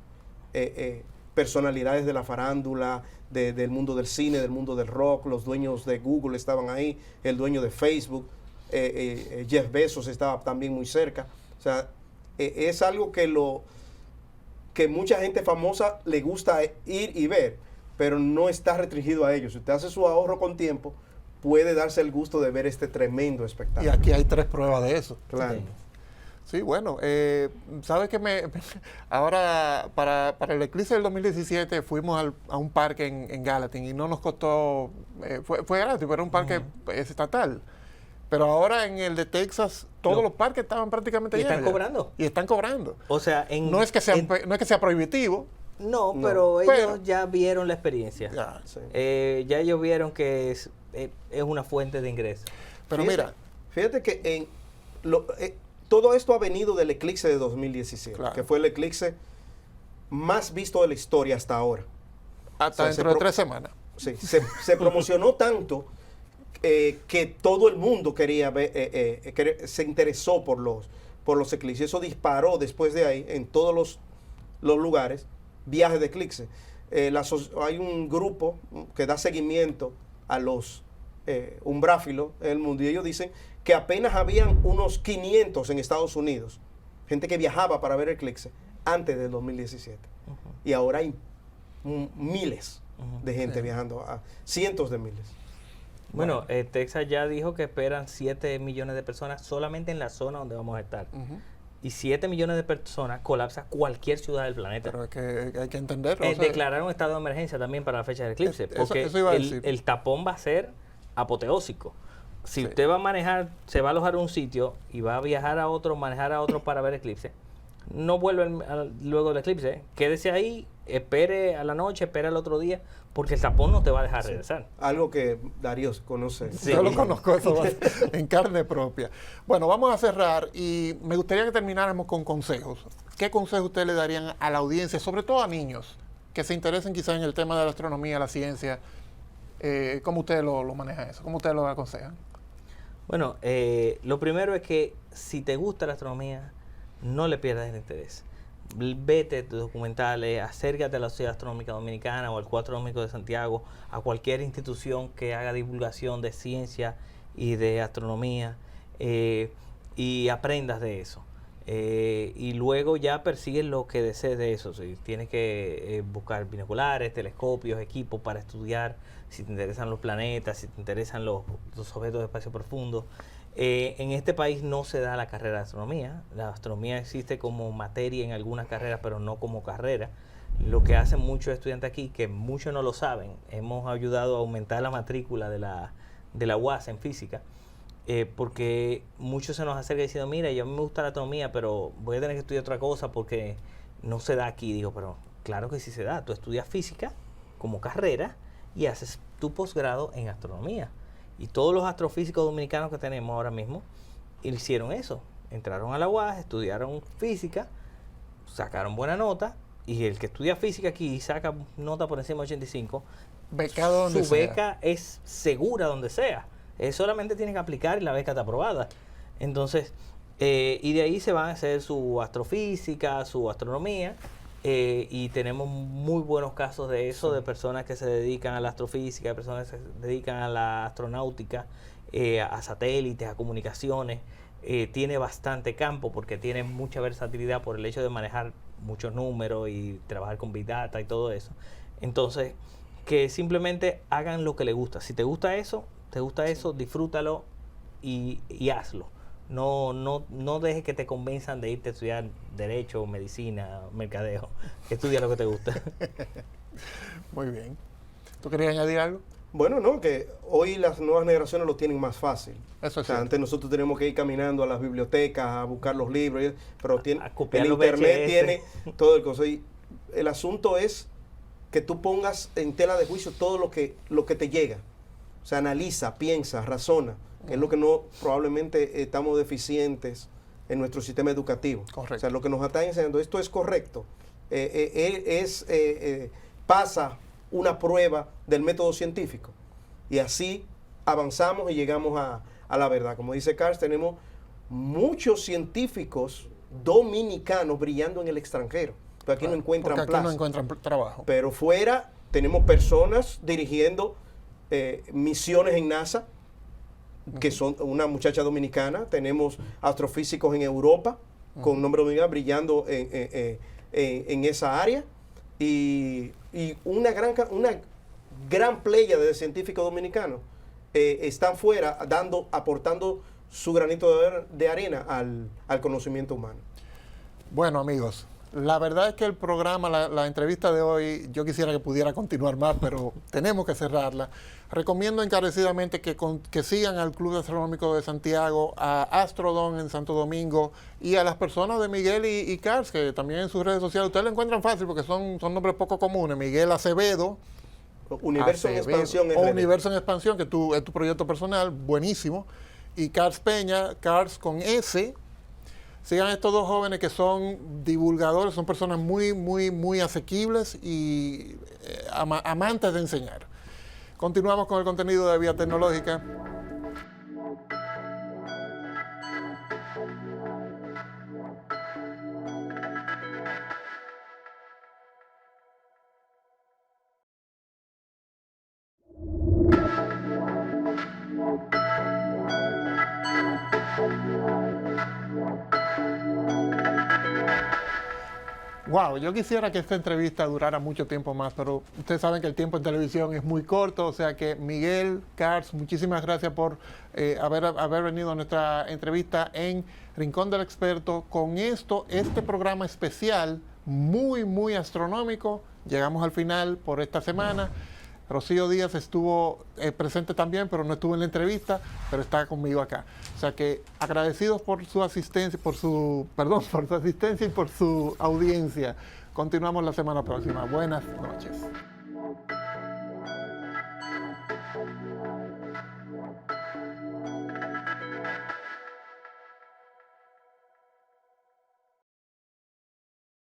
personalidades de la farándula, del mundo del cine, del mundo del rock. Los dueños de Google estaban ahí, el dueño de Facebook, Jeff Bezos estaba también muy cerca. O sea, es algo que mucha gente famosa le gusta ir y ver, pero no está restringido a ellos. Si usted hace su ahorro con tiempo, puede darse el gusto de ver este tremendo espectáculo. Y aquí hay 3 pruebas de eso. Claro. Sí, bueno, ¿sabes qué? Ahora, para el eclipse del 2017 fuimos a un parque en Gallatin y no nos costó, fue gratis, pero era un parque estatal. Pero ahora en el de Texas, todos los parques estaban prácticamente llenos. ¿Están cobrando? Y están cobrando. O sea, no es que sea prohibitivo. No, pero ellos ya vieron la experiencia. Ya, sí. Ya ellos vieron que es una fuente de ingresos. Pero fíjate que todo esto ha venido del eclipse de 2017, claro, que fue el eclipse más visto de la historia hasta ahora. Hasta dentro de 3 semanas. Sí, se promocionó tanto que todo el mundo quería ver, se interesó por los eclipses. Eso disparó después de ahí en todos los lugares viajes de eclipse. Hay un grupo que da seguimiento a los umbráfilos en el mundo y ellos dicen que apenas habían unos 500 en Estados Unidos, gente que viajaba para ver eclipse antes del 2017. Y ahora hay miles de gente viajando, cientos de miles. Bueno, Texas ya dijo que esperan 7 millones de personas solamente en la zona donde vamos a estar. Y 7 millones de personas colapsa cualquier ciudad del planeta. Pero es que hay que entenderlo. Declarar un estado de emergencia también para la fecha del eclipse, porque eso iba a decir. El tapón va a ser apoteósico. Si usted va a manejar, se va a alojar en un sitio y va a viajar a otro, manejar a otro para ver eclipse, no vuelve luego del eclipse. Quédese ahí, espere a la noche, espere al otro día, porque el tapón no te va a dejar regresar. Algo que Darío conoce. Yo lo conozco eso en carne propia. Bueno, vamos a cerrar y me gustaría que termináramos con consejos. ¿Qué consejos ustedes le darían a la audiencia, sobre todo a niños, que se interesen quizás en el tema de la astronomía, la ciencia? ¿Cómo ustedes lo manejan eso? ¿Cómo ustedes lo aconsejan? Bueno, lo primero es que si te gusta la astronomía, no le pierdas el interés. Vete tus documentales, acércate a la Sociedad Astronómica Dominicana o al Cuadro Astronómico de Santiago, a cualquier institución que haga divulgación de ciencia y de astronomía, y aprendas de eso. Y luego ya persigues lo que desees de eso. Si tienes que buscar binoculares, telescopios, equipos para estudiar, si te interesan los planetas, si te interesan los objetos de espacio profundo. En este país no se da la carrera de astronomía. La astronomía existe como materia en algunas carreras, pero no como carrera. Lo que hacen muchos estudiantes aquí, que muchos no lo saben, hemos ayudado a aumentar la matrícula de la UAS en física, porque muchos se nos acercan diciendo, mira, yo a mí me gusta la astronomía, pero voy a tener que estudiar otra cosa porque no se da aquí. Digo, pero claro que sí se da. Tú estudias física como carrera y haces tu posgrado en astronomía. Y todos los astrofísicos dominicanos que tenemos ahora mismo hicieron eso. Entraron a la UAS, estudiaron física, sacaron buena nota, y el que estudia física aquí y saca nota por encima de 85, becado donde su beca es segura donde sea. Solamente tiene que aplicar y la beca está aprobada. Entonces, y de ahí se van a hacer su astrofísica, su astronomía, y tenemos muy buenos casos de eso, de personas que se dedican a la astrofísica, de personas que se dedican a la astronáutica, a satélites, a comunicaciones. Tiene bastante campo porque tiene mucha versatilidad por el hecho de manejar muchos números y trabajar con Big Data y todo eso. Entonces, que simplemente hagan lo que les gusta. Si te gusta eso, disfrútalo y hazlo. No dejes que te convenzan de irte a estudiar Derecho, Medicina, Mercadeo. Estudia lo que te gusta. Muy bien. ¿Tú querías añadir algo? Bueno, no, que hoy las nuevas generaciones lo tienen más fácil. Eso es cierto. Antes nosotros tenemos que ir caminando a las bibliotecas a buscar los libros, pero el internet tiene todo el cosa. Y el asunto es que tú pongas en tela de juicio todo lo que te llega. O sea, analiza, piensa, razona, que es lo que probablemente estamos deficientes en nuestro sistema educativo. Correcto. O sea, lo que nos está enseñando, esto es correcto, pasa una prueba del método científico. Y así avanzamos y llegamos a la verdad. Como dice Carlos, tenemos muchos científicos dominicanos brillando en el extranjero. Pero aquí no encuentran plaza. Aquí no encuentran trabajo. Pero fuera tenemos personas dirigiendo misiones en NASA, que son una muchacha dominicana. Tenemos astrofísicos en Europa con nombre dominicano brillando en esa área. Y una gran playa de científicos dominicanos están fuera aportando su granito de arena al conocimiento humano. Bueno, amigos, la verdad es que el programa, la entrevista de hoy, yo quisiera que pudiera continuar más, pero tenemos que cerrarla. Recomiendo encarecidamente que sigan al Club Astronómico de Santiago, a Astrodome en Santo Domingo y a las personas de Miguel y Carlos, que también en sus redes sociales ustedes lo encuentran fácil porque son nombres poco comunes. Miguel Acevedo. Universo en Expansión. Universo en Expansión, que es tu proyecto personal, buenísimo. Y Carlos Peña, Carlos con S. Sigan a estos dos jóvenes que son divulgadores, son personas muy, muy, muy asequibles y amantes de enseñar. Continuamos con el contenido de Vía Tecnológica. Wow, yo quisiera que esta entrevista durara mucho tiempo más, pero ustedes saben que el tiempo en televisión es muy corto, o sea que Miguel Kars, muchísimas gracias por haber venido a nuestra entrevista en Rincón del Experto. Con esto, este programa especial, muy astronómico, llegamos al final por esta semana. Rocío Díaz estuvo presente también, pero no estuvo en la entrevista, pero está conmigo acá. O sea que agradecidos por su asistencia, por su asistencia y por su audiencia. Continuamos la semana próxima. Buenas noches.